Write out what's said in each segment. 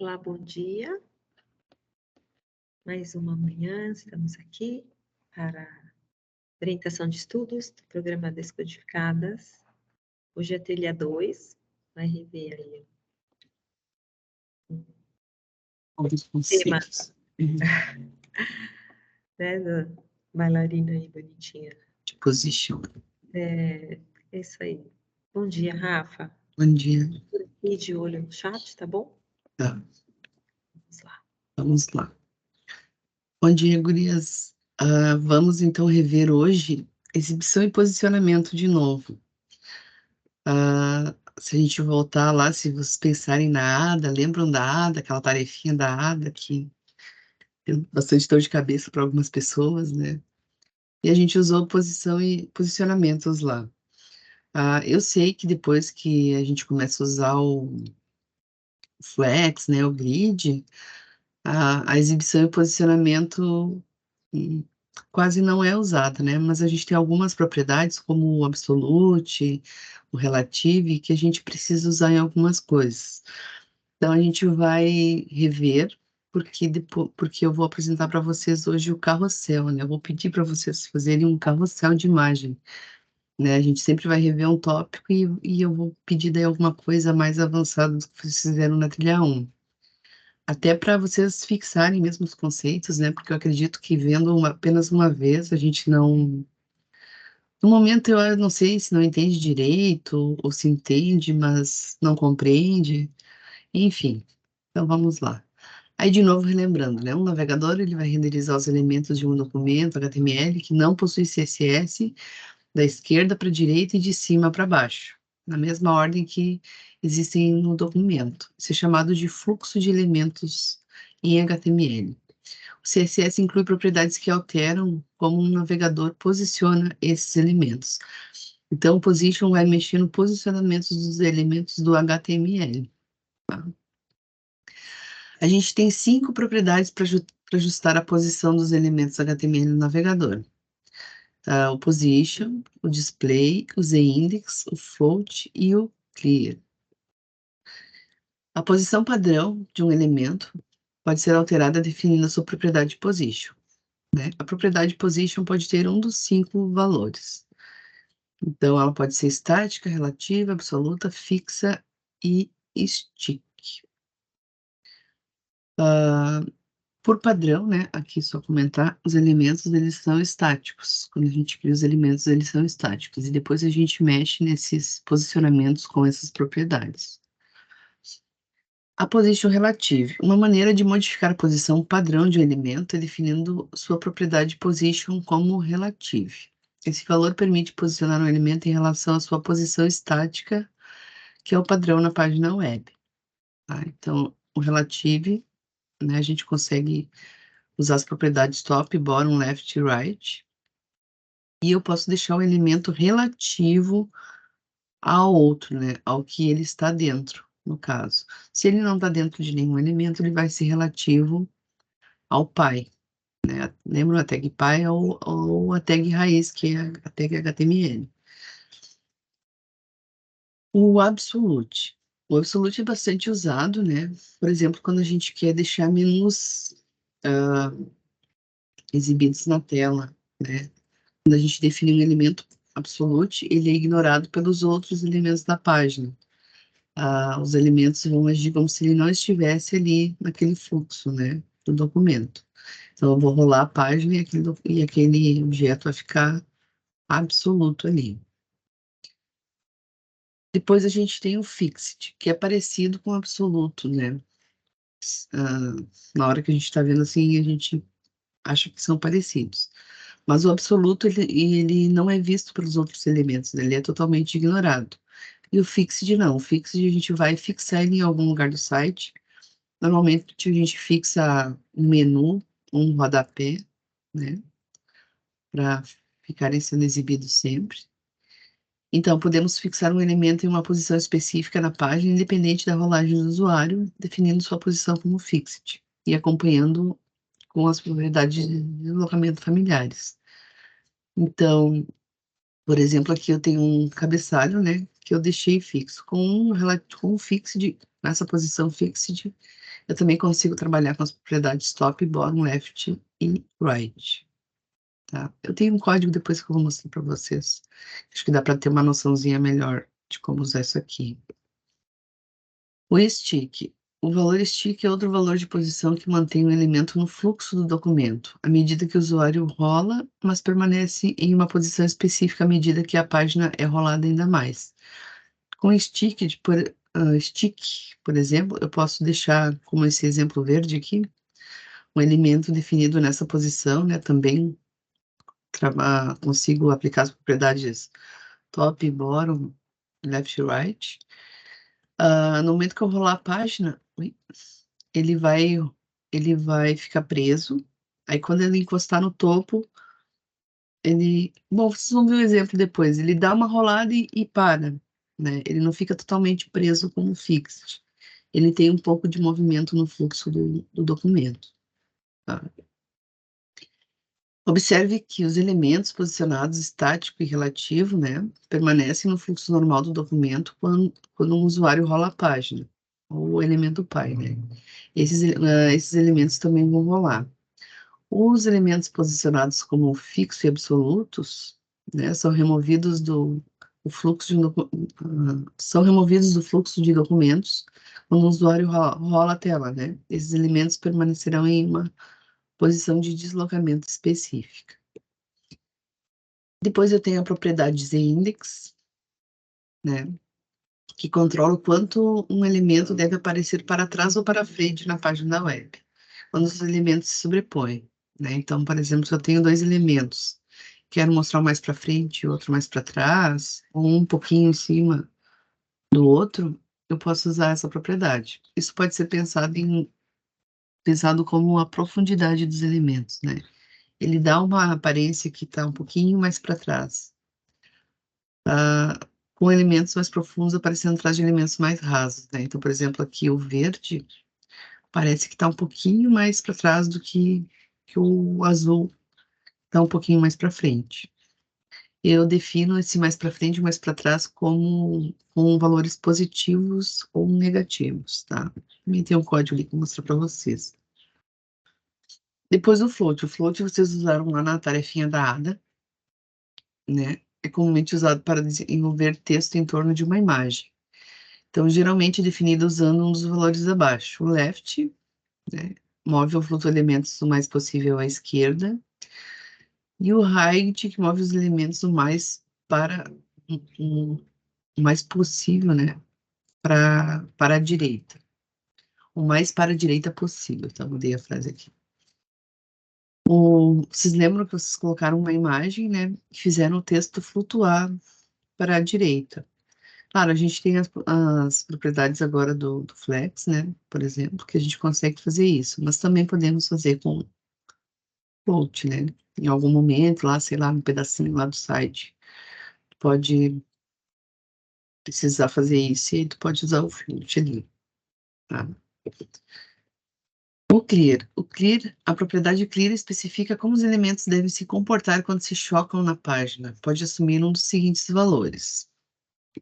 Olá, bom dia. Mais uma manhã, estamos aqui para orientação de estudos do programa Descodificadas. Hoje é trilha 2, vai rever aí Alguns o tema, conceitos. né, da bailarina aí bonitinha. De position. É isso aí. Bom dia, Rafa. Bom dia. Por aqui de olho no chat, tá bom? Tá, Vamos lá. vamos lá. Bom dia, gurias. Vamos então rever hoje exibição e posicionamento de novo. Se a gente voltar lá, se vocês pensarem na ADA, lembram da ADA, aquela tarefinha da ADA que deu bastante dor de cabeça para algumas pessoas, né? E a gente usou posição e posicionamentos lá. Eu sei que depois que a gente começa a usar o Flex, né, o grid, a exibição e posicionamento quase não é usada, né? Mas a gente tem algumas propriedades, como o absolute, o relative, que a gente precisa usar em algumas coisas. Então a gente vai rever, porque eu vou apresentar para vocês hoje o carrossel, né? Eu vou pedir para vocês fazerem um carrossel de imagem, né? A gente sempre vai rever um tópico e eu vou pedir daí alguma coisa mais avançada do que vocês fizeram na trilha 1. Até para vocês fixarem mesmo os conceitos, né? Porque eu acredito que vendo apenas uma vez, a gente não. No momento eu não sei se não entende direito, ou se entende, mas não compreende. Enfim, então vamos lá. Aí, de novo, relembrando, né? Um navegador ele vai renderizar os elementos de um documento HTML que não possui CSS da esquerda para a direita e de cima para baixo, na mesma ordem que existem no documento. Isso é chamado de fluxo de elementos em HTML. O CSS inclui propriedades que alteram como um navegador posiciona esses elementos. Então, o position vai mexer no posicionamento dos elementos do HTML. Tá? A gente tem 5 propriedades para ajustar a posição dos elementos HTML no navegador. O position, o display, o z-index, o float e o clear. A posição padrão de um elemento pode ser alterada definindo a sua propriedade position, né? A propriedade position pode ter um dos 5 valores. Então, ela pode ser estática, relativa, absoluta, fixa e stick. Por padrão, né, aqui só comentar, os elementos, eles são estáticos. Quando a gente cria os elementos, eles são estáticos. E depois a gente mexe nesses posicionamentos com essas propriedades. A position relative. Uma maneira de modificar a posição padrão de um elemento é definindo sua propriedade position como relative. Esse valor permite posicionar um elemento em relação à sua posição estática, que é o padrão na página web. Tá? Então, o relative, né, a gente consegue usar as propriedades top, bottom, left e right. E eu posso deixar o elemento relativo ao outro, né? Ao que ele está dentro, no caso. Se ele não está dentro de nenhum elemento, ele vai ser relativo ao pai, né? Lembra a tag pai ou a tag raiz, que é a tag HTML. O absolute. O absolute é bastante usado, né? Por exemplo, quando a gente quer deixar menus exibidos na tela, né? Quando a gente define um elemento absolute, ele é ignorado pelos outros elementos da página. Os elementos vão agir como se ele não estivesse ali naquele fluxo, né, do documento. Então, eu vou rolar a página e aquele objeto vai ficar absoluto ali. Depois a gente tem o fixed, que é parecido com o absoluto, né? Na hora que a gente está vendo assim, a gente acha que são parecidos. Mas o absoluto, ele não é visto pelos outros elementos, né? Ele é totalmente ignorado. E o fixed não. O fixed a gente vai fixar ele em algum lugar do site. Normalmente a gente fixa um menu, um rodapé, né? Para ficarem sendo exibidos sempre. Então, podemos fixar um elemento em uma posição específica na página, independente da rolagem do usuário, definindo sua posição como fixed e acompanhando com as propriedades de deslocamento familiares. Então, por exemplo, aqui eu tenho um cabeçalho, né, que eu deixei fixo. Com um fixed, nessa posição fixed, Eu também consigo trabalhar com as propriedades top, bottom, left e right. Tá? Eu tenho um código depois que eu vou mostrar para vocês. Acho que dá para ter uma noçãozinha melhor de como usar isso aqui. O stick. O valor stick é outro valor de posição que mantém o elemento no fluxo do documento, à medida que o usuário rola, mas permanece em uma posição específica à medida que a página é rolada ainda mais. Com stick, por exemplo, eu posso deixar, como esse exemplo verde aqui, um elemento definido nessa posição, né? Também consigo aplicar as propriedades top, bottom, left e right. No momento que eu rolar a página, ele vai ficar preso. Aí quando ele encostar no topo, bom, vocês vão ver o exemplo depois. Ele dá uma rolada e para, né? Ele não fica totalmente preso como fixed. Ele tem um pouco de movimento no fluxo do documento. Tá? Observe que os elementos posicionados estático e relativo, né, permanecem no fluxo normal do documento quando um usuário rola a página, ou o elemento pai, né? Esses elementos também vão rolar. Os elementos posicionados como fixo e absolutos, né, são removidos do fluxo de documentos quando o usuário rola a tela, né? Esses elementos permanecerão em uma posição de deslocamento específica. Depois eu tenho a propriedade z-index, né, que controla o quanto um elemento deve aparecer para trás ou para frente na página da web, quando os elementos se sobrepõem, né? Então, por exemplo, se eu tenho dois elementos, quero mostrar um mais para frente e outro mais para trás, ou um pouquinho em cima do outro, eu posso usar essa propriedade. Isso pode ser pensado como a profundidade dos elementos, né? Ele dá uma aparência que está um pouquinho mais para trás, com elementos mais profundos aparecendo atrás de elementos mais rasos, né? Então, por exemplo, aqui o verde parece que está um pouquinho mais para trás do que o azul está um pouquinho mais para frente. Eu defino esse mais para frente e mais para trás com valores positivos ou negativos, tá? Também tem um código ali que eu vou mostrar para vocês. Depois o float vocês usaram lá na tarefinha da Ada, né? É comumente usado para desenvolver texto em torno de uma imagem. Então, geralmente é definido usando um dos valores abaixo. O left, né, move ou flutua elementos o mais possível à esquerda. E o right, que move os elementos o mais o mais possível, né, para a direita. O mais para a direita possível. Então, mudei a frase aqui. Vocês lembram que vocês colocaram uma imagem, né, e fizeram o texto flutuar para a direita. Claro, a gente tem as propriedades agora do Flex, né? Por exemplo, que a gente consegue fazer isso, mas também podemos fazer com float, né? Em algum momento, lá, sei lá, no pedacinho lá do site, pode precisar fazer isso e aí tu pode usar o float ali, tá? O clear, a propriedade clear especifica como os elementos devem se comportar quando se chocam na página. Pode assumir um dos seguintes valores,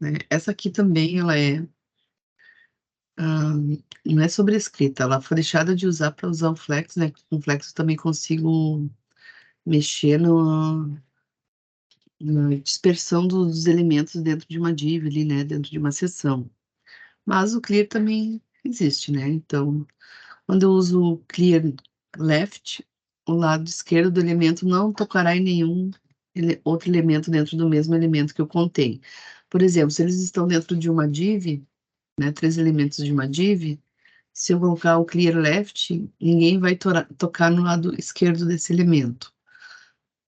né? Essa aqui também, ela não é sobrescrita, ela foi deixada de usar para usar o Flex, né? Com o Flex eu também consigo mexer na dispersão dos elementos dentro de uma div ali, né? Dentro de uma seção. Mas o clear também existe, né? Então, quando eu uso o clear left, o lado esquerdo do elemento não tocará em nenhum outro elemento dentro do mesmo elemento que eu contei. Por exemplo, se eles estão dentro de uma div, né? 3 elementos de uma div, se eu colocar o clear left, ninguém vai tocar no lado esquerdo desse elemento.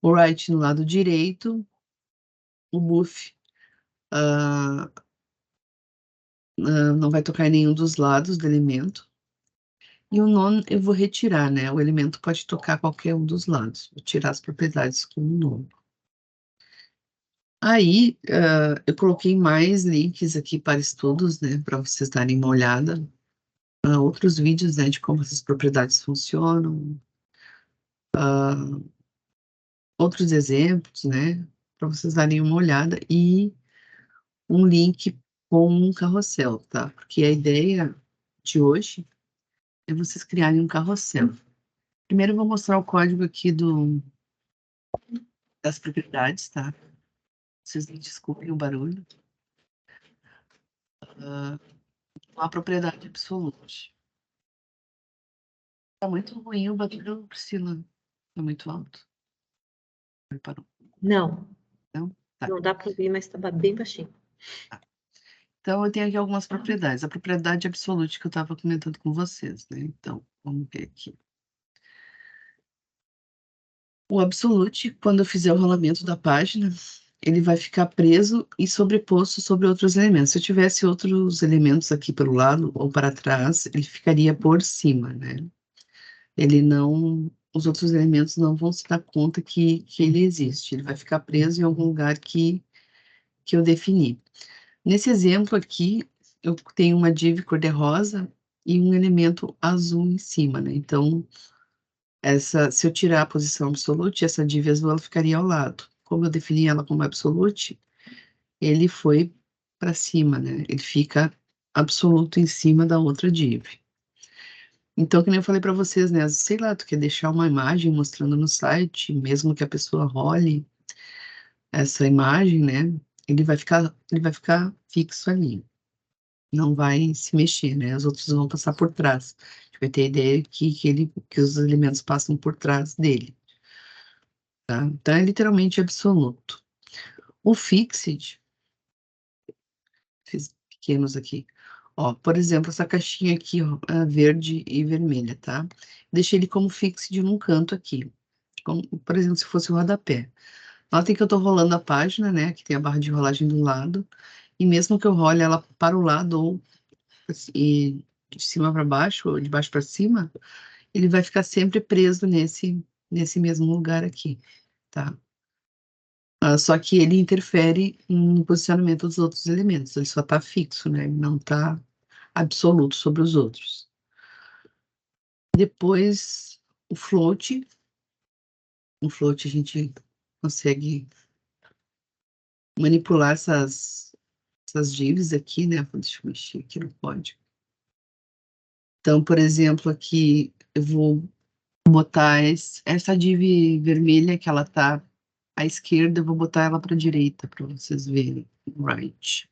O right no lado direito, o buff não vai tocar em nenhum dos lados do elemento. E o non eu vou retirar, né? O elemento pode tocar qualquer um dos lados. Vou tirar as propriedades com o non. Aí, eu coloquei mais links aqui para estudos, né? Para vocês darem uma olhada. Outros vídeos, né? De como essas propriedades funcionam. Outros exemplos, né, para vocês darem uma olhada e um link com um carrossel, tá? Porque a ideia de hoje é vocês criarem um carrossel. Primeiro eu vou mostrar o código aqui das propriedades, tá? Vocês me desculpem o barulho. A propriedade absoluta. Tá muito ruim o barulho, Priscila. Tá muito alto. Parou. Não, Não? Tá. não dá para ouvir, mas está bem baixinho. Então, eu tenho aqui algumas propriedades. A propriedade absoluta que eu estava comentando com vocês, né? Então, vamos ver aqui. O absolute, quando eu fizer o rolamento da página, ele vai ficar preso e sobreposto sobre outros elementos. Se eu tivesse outros elementos aqui pelo lado ou para trás, ele ficaria por cima, né? Ele não... Os outros elementos não vão se dar conta que ele existe. Ele vai ficar preso em algum lugar que eu defini. Nesse exemplo aqui, eu tenho uma div cor-de-rosa e um elemento azul em cima, né? Então, se eu tirar a posição absolute, essa div azul ela ficaria ao lado. Como eu defini ela como absolute, ele foi para cima, né? Ele fica absoluto em cima da outra div. Então, que nem eu falei para vocês, né? Sei lá, tu quer deixar uma imagem mostrando no site, mesmo que a pessoa role essa imagem, né? Ele vai ficar fixo ali. Não vai se mexer, né? Os outros vão passar por trás. A gente vai ter a ideia que os elementos passam por trás dele, tá? Então, é literalmente absoluto. O fixed, fiz pequenos aqui. Ó, por exemplo, essa caixinha aqui, ó, verde e vermelha, tá? Deixei ele como fixed num canto aqui. Como, por exemplo, se fosse o rodapé. Notem que eu tô rolando a página, né? Que tem a barra de rolagem do lado. E mesmo que eu role ela para o lado ou e de cima para baixo, ou de baixo para cima, ele vai ficar sempre preso nesse mesmo lugar aqui, tá? Só que ele interfere no posicionamento dos outros elementos, ele só tá fixo, né? Ele não tá absoluto sobre os outros. Depois, o float. O float a gente consegue manipular essas divs aqui, né? Deixa eu mexer aqui no código. Então, por exemplo, aqui eu vou botar essa div vermelha que ela tá à esquerda, eu vou botar ela para a direita para vocês verem. Right.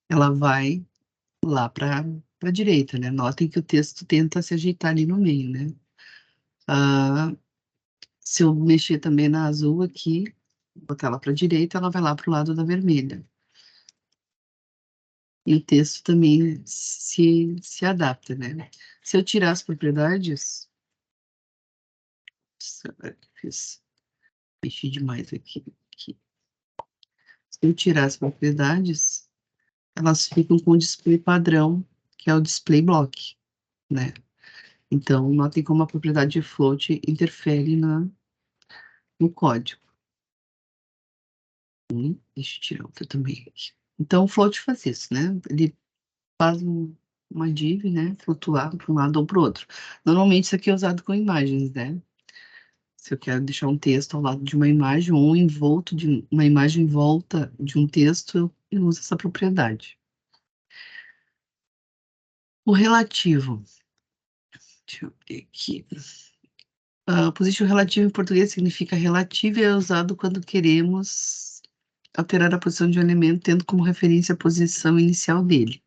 Ela vai lá para a direita, né? Notem que o texto tenta se ajeitar ali no meio, né? Se eu mexer também na azul aqui, botar ela para a direita, ela vai lá para o lado da vermelha. E o texto também se adapta, né? Se eu tirar as propriedades, mexi demais aqui. Se eu tirar as propriedades, elas ficam com o display padrão, que é o display block, né? Então, notem como a propriedade float interfere no código. Deixa eu tirar outra também aqui. Então, o float faz isso, né? Ele faz uma div, né? Flutuar para um lado ou para o outro. Normalmente, isso aqui é usado com imagens, né? Se eu quero deixar um texto ao lado de uma imagem ou envolto de uma imagem em volta de um texto, eu uso essa propriedade. O relativo. Deixa eu ver aqui. Position relativo em português significa relativo e é usado quando queremos alterar a posição de um elemento tendo como referência a posição inicial dele.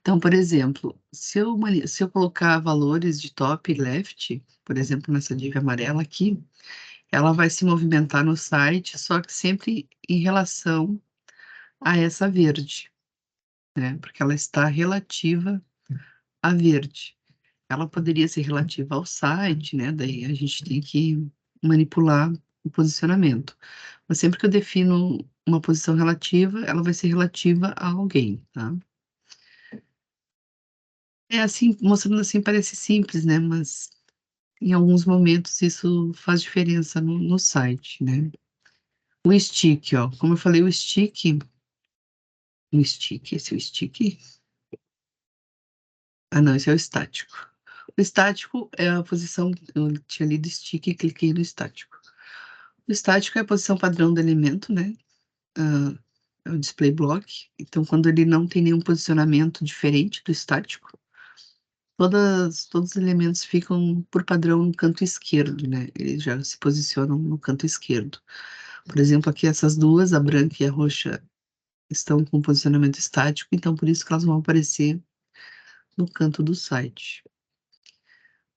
Então, por exemplo, se eu colocar valores de top e left, por exemplo, nessa div amarela aqui, ela vai se movimentar no site, só que sempre em relação a essa verde, né? Porque ela está relativa a verde. Ela poderia ser relativa ao site, né? Daí a gente tem que manipular o posicionamento. Mas sempre que eu defino uma posição relativa, ela vai ser relativa a alguém, tá? É assim, mostrando assim, parece simples, né? Mas em alguns momentos isso faz diferença no site, né? O stick, ó. Como eu falei, esse é o stick? Ah, não, esse é o estático. O estático é a posição, eu tinha lido stick e cliquei no estático. O estático é a posição padrão do elemento, né? É o display block. Então, quando ele não tem nenhum posicionamento diferente do estático, todos os elementos ficam, por padrão, no canto esquerdo, né? Eles já se posicionam no canto esquerdo. Por exemplo, aqui essas duas, a branca e a roxa, estão com posicionamento estático, então por isso que elas vão aparecer no canto do site.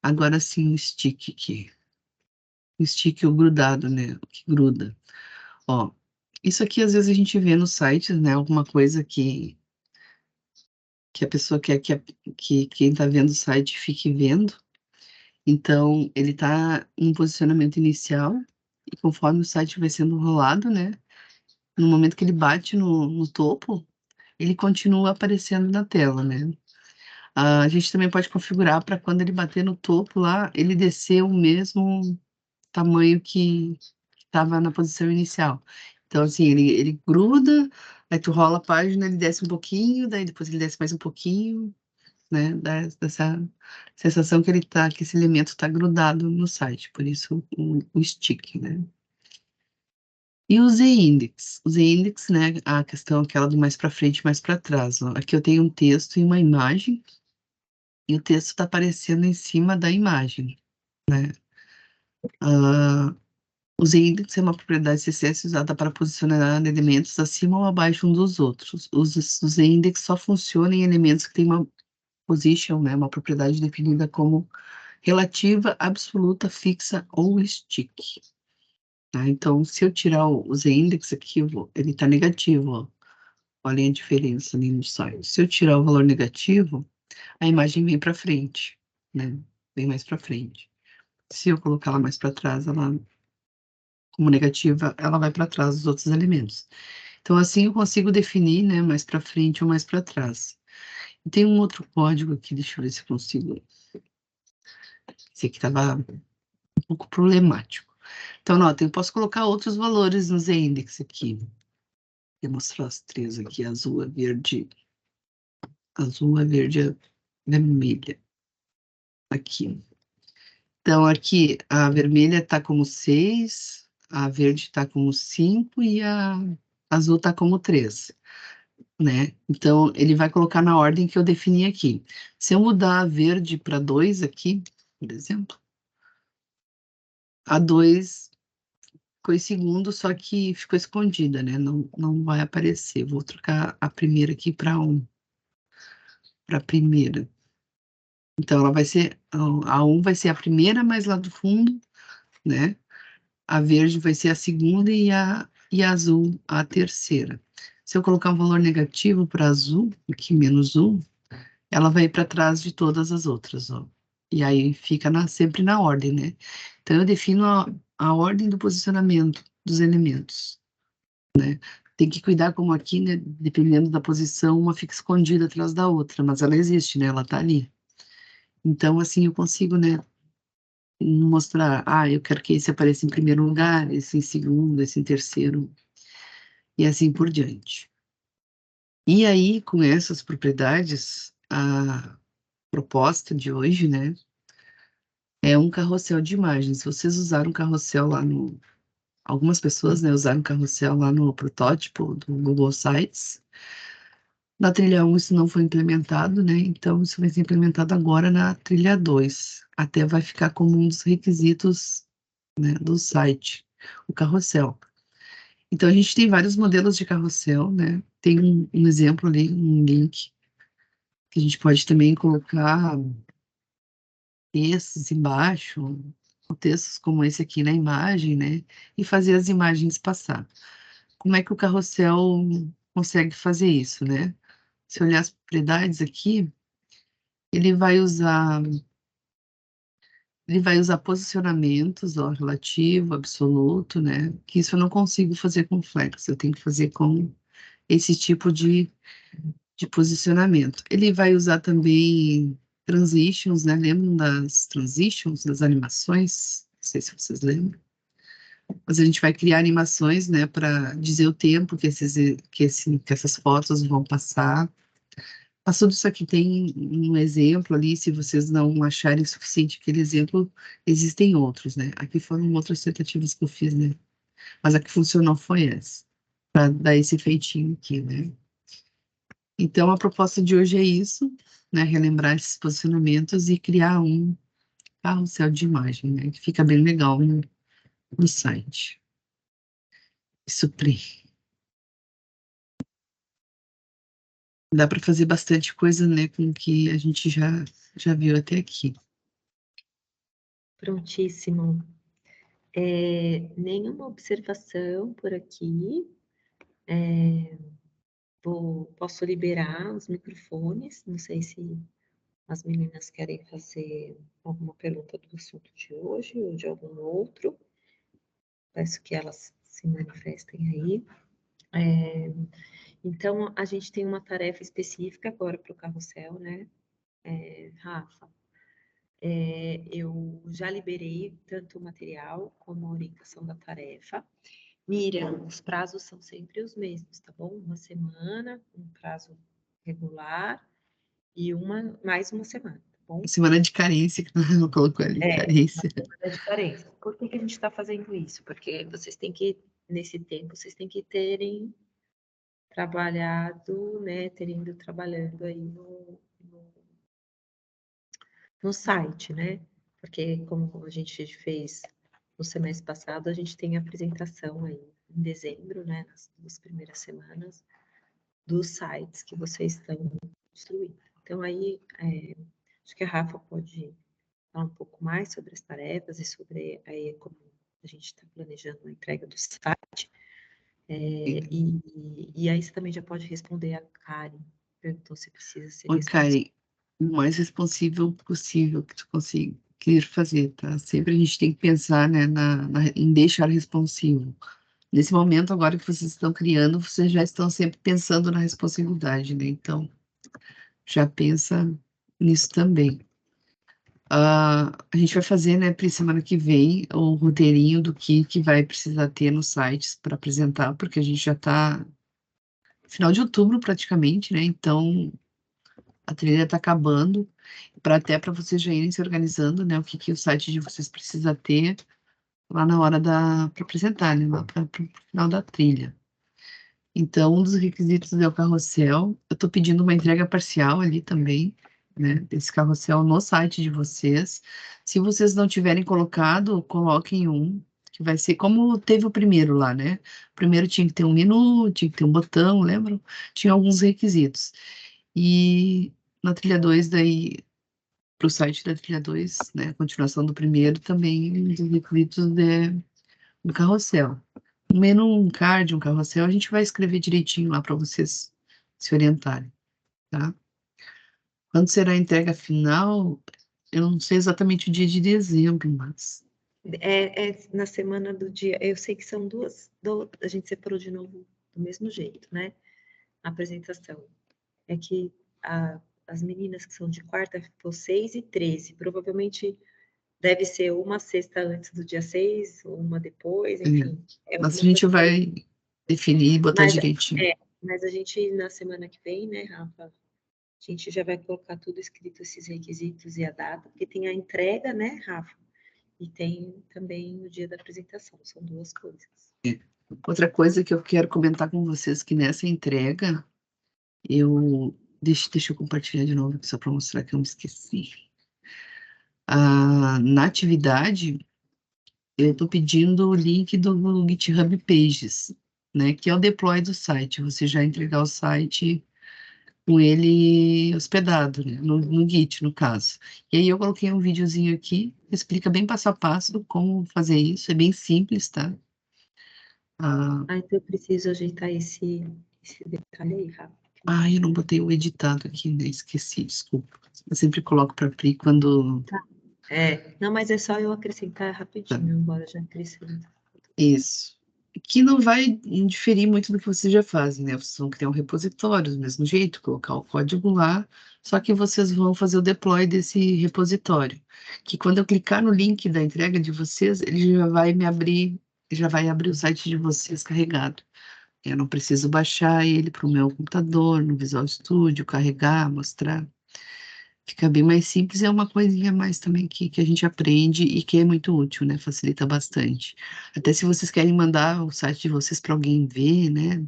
Agora sim, o stick aqui. O stick, o grudado, né? O que gruda. Ó, isso aqui às vezes a gente vê nos sites, né? Alguma coisa que a pessoa quer que quem está vendo o site fique vendo. Então, ele está em posicionamento inicial, e conforme o site vai sendo rolado, né? No momento que ele bate no topo, ele continua aparecendo na tela, né? A gente também pode configurar para quando ele bater no topo lá, ele descer o mesmo tamanho que estava na posição inicial. Então, assim, ele gruda, aí tu rola a página, ele desce um pouquinho, daí depois ele desce mais um pouquinho, né? Dá essa sensação que que esse elemento está grudado no site, por isso o stick, né? E o Z-index? O Z-index, né? A questão aquela do mais para frente e mais para trás. Ó. Aqui eu tenho um texto e uma imagem, e o texto está aparecendo em cima da imagem, né? O Z-index é uma propriedade CSS usada para posicionar elementos acima ou abaixo um dos outros. O Z-index só funciona em elementos que têm uma position, né? Uma propriedade definida como relativa, absoluta, fixa ou stick. Tá? Então, se eu tirar o Z-index aqui, ele está negativo, ó. Olhem a diferença ali no site. Se eu tirar o valor negativo, a imagem vem para frente, né? Vem mais para frente. Se eu colocar ela mais para trás, ela, como negativa, ela vai para trás dos outros elementos. Então, assim eu consigo definir, né, mais para frente ou mais para trás. E tem um outro código aqui, deixa eu ver se eu consigo. Esse aqui estava um pouco problemático. Então, nota, eu posso colocar outros valores no Z-index aqui. Vou mostrar as três aqui, azul, verde, vermelha. Aqui. Então, aqui a vermelha está como 6, a verde está como 5 e a azul está como 3, né? Então, ele vai colocar na ordem que eu defini aqui. Se eu mudar a verde para 2 aqui, por exemplo, a 2 ficou em segundo, só que ficou escondida, né? Não vai aparecer. Vou trocar a primeira aqui para 1, para a primeira. Então, ela vai ser, a 1 vai ser a primeira, mas lá do fundo, né? A verde vai ser a segunda e a azul a terceira. Se eu colocar um valor negativo para azul, aqui menos 1, ela vai para trás de todas as outras, ó. E aí fica sempre na ordem, né? Então, eu defino a ordem do posicionamento dos elementos, né? Tem que cuidar como aqui, né? Dependendo da posição, uma fica escondida atrás da outra, mas ela existe, né? Ela tá ali. Então, assim, eu consigo, né? Mostrar, eu quero que esse apareça em primeiro lugar, esse em segundo, esse em terceiro, e assim por diante. E aí, com essas propriedades, a proposta de hoje, né, é um carrossel de imagens. Vocês usaram carrossel lá no... Algumas pessoas, né, usaram carrossel lá no protótipo do Google Sites. Na trilha 1 isso não foi implementado, né, então isso vai ser implementado agora na trilha 2. Até vai ficar como um dos requisitos, né, do site, o carrossel. Então, a gente tem vários modelos de carrossel, né? Tem um exemplo ali, um link, que a gente pode também colocar textos embaixo, ou textos como esse aqui na imagem, né? E fazer as imagens passar. Como é que o carrossel consegue fazer isso, né? Se olhar as propriedades aqui, ele vai usar, ele vai usar posicionamentos, ó, relativo, absoluto, né? Que isso eu não consigo fazer com flex, eu tenho que fazer com esse tipo de posicionamento. Ele vai usar também transitions, né? Lembram das transitions, das animações? Não sei se vocês lembram. Mas a gente vai criar animações, né, para dizer o tempo que essas fotos vão passar. Mas tudo isso aqui tem um exemplo ali, se vocês não acharem suficiente aquele exemplo, existem outros, né? Aqui foram outras tentativas que eu fiz, né? Mas a que funcionou foi essa, para dar esse feitinho aqui, né? Então, a proposta de hoje é isso, né? Relembrar esses posicionamentos e criar um carrossel de imagem, né? Que fica bem legal no site. Suprir. Dá para fazer bastante coisa, né? Com o que a gente já viu até aqui. Prontíssimo. Nenhuma observação por aqui. Posso liberar os microfones. Não sei se as meninas querem fazer alguma pergunta do assunto de hoje ou de algum outro. Peço que elas se manifestem aí. Então, a gente tem uma tarefa específica agora para o carrossel, né, Rafa? Eu já liberei tanto o material como a orientação da tarefa. Miriam, os prazos são sempre os mesmos, tá bom? Uma semana, um prazo regular e mais uma semana, tá bom? Semana de carência, que eu colocou ali, carência. A diferença. Por que a gente está fazendo isso? Porque vocês têm que, nesse tempo, vocês têm que terem trabalhado, né, terem ido trabalhando aí no site, né? Porque como a gente fez no semestre passado, a gente tem a apresentação aí em dezembro, né, nas 2 primeiras semanas, dos sites que vocês estão construindo. Então aí, acho que a Rafa pode falar um pouco mais sobre as tarefas e sobre aí como a gente está planejando a entrega do site. E aí você também já pode responder a Karen, perguntou se precisa ser Oi, Karen, o mais responsível possível que tu conseguir fazer, tá? Sempre a gente tem que pensar, né, em deixar responsivo. Nesse momento, agora que vocês estão criando, vocês já estão sempre pensando na responsabilidade, né? Então, já pensa nisso também. A gente vai fazer, né, para semana que vem, o roteirinho do que vai precisar ter nos sites para apresentar, porque a gente já está final de outubro praticamente, né? Então, a trilha está acabando, até para vocês já irem se organizando, né? O que o site de vocês precisa ter lá na hora para apresentar, né? Lá para o final da trilha. Então, um dos requisitos é o carrossel. Eu estou pedindo uma entrega parcial ali também, né? Desse carrossel no site de vocês. Se vocês não tiverem colocado, coloquem um, que vai ser como teve o primeiro lá, né? O primeiro tinha que ter um menu, tinha que ter um botão, lembram? Tinha alguns requisitos. E na trilha 2, daí, para o site da trilha 2, né? A continuação do primeiro, também um dos requisitos do carrossel. Um menu, um card, um carrossel, a gente vai escrever direitinho lá para vocês se orientarem, tá? Quando será a entrega final? Eu não sei exatamente o dia de dezembro, mas... na semana do dia, eu sei que são a gente separou de novo do mesmo jeito, né? A apresentação. É que as meninas que são de quarta ficou 6 e 13, provavelmente deve ser uma sexta antes do dia 6, uma depois, enfim. Mas a gente vai definir e botar direitinho. Mas a gente, na semana que vem, né, Rafa, a gente já vai colocar tudo escrito, esses requisitos e a data, porque tem a entrega, né, Rafa? E tem também o dia da apresentação, são duas coisas. Outra coisa que eu quero comentar com vocês, que nessa entrega, deixa eu compartilhar de novo, só para mostrar que eu me esqueci. Na atividade, eu estou pedindo o link do GitHub Pages, né, que é o deploy do site, você já entregar o site com ele hospedado, né, no Git, no caso. E aí eu coloquei um videozinho aqui, que explica bem passo a passo como fazer isso, é bem simples, tá? Então eu preciso ajeitar esse detalhe aí, Rafa. Eu não botei o editado aqui, né, esqueci, desculpa. Eu sempre coloco para Pri quando... Tá. Não, mas é só eu acrescentar rapidinho, embora já acrescente. Isso. Que não vai diferir muito do que vocês já fazem, né? Vocês vão criar um repositório do mesmo jeito, colocar o código lá, só que vocês vão fazer o deploy desse repositório. Que quando eu clicar no link da entrega de vocês, ele já vai abrir o site de vocês carregado. Eu não preciso baixar ele para o meu computador, no Visual Studio, carregar, mostrar. Fica bem mais simples, é uma coisinha a mais também que a gente aprende e que é muito útil, né? Facilita bastante. Até se vocês querem mandar o site de vocês para alguém ver, né?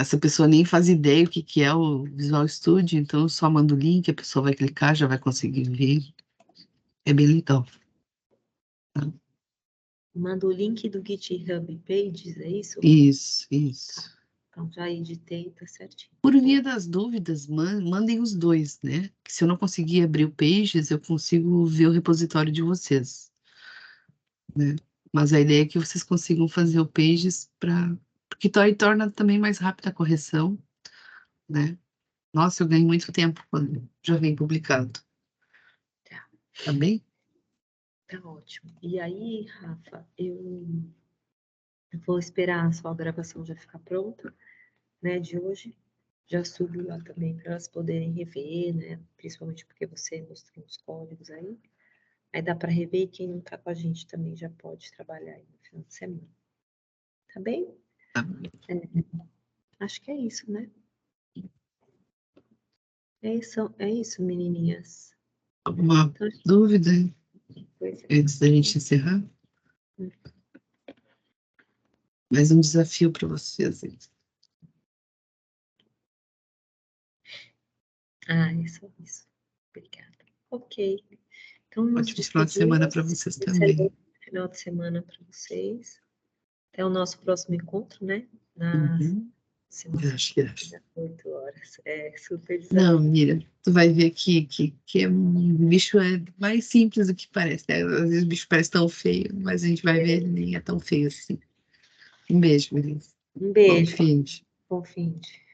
essa pessoa nem faz ideia o que que é o Visual Studio, então eu só mando o link, a pessoa vai clicar, já vai conseguir ver. É bem legal. Manda o link do GitHub Pages, é isso? Isso. Então já editei, tá certinho. Por via das dúvidas, mandem os dois, né? Que se eu não conseguir abrir o Pages, eu consigo ver o repositório de vocês, né? Mas a ideia é que vocês consigam fazer o Pages porque aí torna também mais rápida a correção, né? Nossa, eu ganho muito tempo quando já vem publicado. Tá bem? Tá ótimo. E aí, Rafa, eu vou esperar a sua gravação já ficar pronta, né, de hoje. Já subo lá também para elas poderem rever, né? Principalmente porque você mostrou os códigos aí. Aí dá para rever e quem não tá com a gente também já pode trabalhar aí no final de semana. Tá bem? Tá. Acho que é isso, né? É isso, menininhas. Alguma Então, dúvida pois é. antes da gente encerrar? Mais um desafio para vocês. Isso. Obrigada. Ok. Então, nos Ótimo final de semana para despedimos. vocês também. Excelente final de semana para vocês. Até o nosso próximo encontro, né? Na semana, Acho que é. às 8 horas. É super Não, desafiador. Mira, tu vai ver que o bicho é mais simples do que parece, né? Às vezes o bicho parece tão feio, mas a gente vai ver, ele nem é tão feio assim. Um beijo, Melissa. Um Bom beijo. fim. Bom fim de